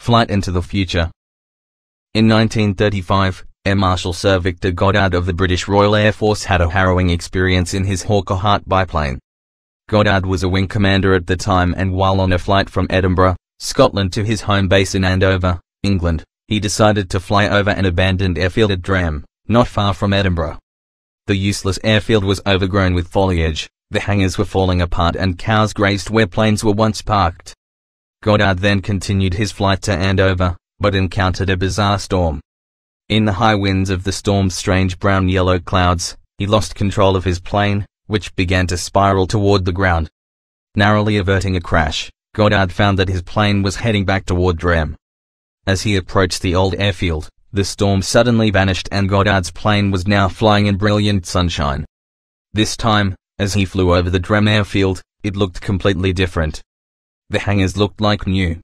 Flight into the future. In 1935, Air Marshal Sir Victor Goddard of the British Royal Air Force had a harrowing experience in his Hawker Hart biplane. Goddard was a wing commander at the time, and while on a flight from Edinburgh, Scotland to his home base in Andover, England, he decided to fly over an abandoned airfield at Drem, not far from Edinburgh. The useless airfield was overgrown with foliage, the hangars were falling apart and cows grazed where planes were once parked. Goddard then continued his flight to Andover, but encountered a bizarre storm. In the high winds of the storm's strange brown-yellow clouds, he lost control of his plane, which began to spiral toward the ground. Narrowly averting a crash, Goddard found that his plane was heading back toward Drem. As he approached the old airfield, the storm suddenly vanished and Goddard's plane was now flying in brilliant sunshine. This time, as he flew over the Drem airfield, it looked completely different. The hangars looked like new.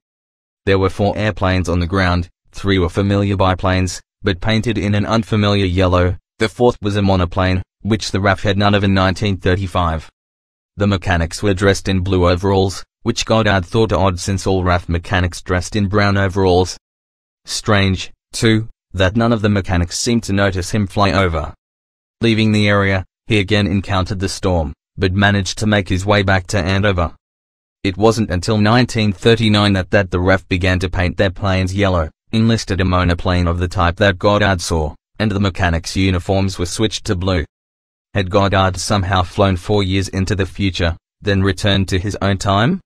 There were 4 airplanes on the ground, 3 were familiar biplanes, but painted in an unfamiliar yellow. The 4th was a monoplane, which the RAF had none of in 1935. The mechanics were dressed in blue overalls, which Goddard thought odd since all RAF mechanics dressed in brown overalls. Strange, too, that none of the mechanics seemed to notice him fly over. Leaving the area, he again encountered the storm, but managed to make his way back to Andover. It wasn't until 1939 that the RAF began to paint their planes yellow, enlisted a monoplane of the type that Goddard saw, and the mechanics' uniforms were switched to blue. Had Goddard somehow flown 4 years into the future, then returned to his own time?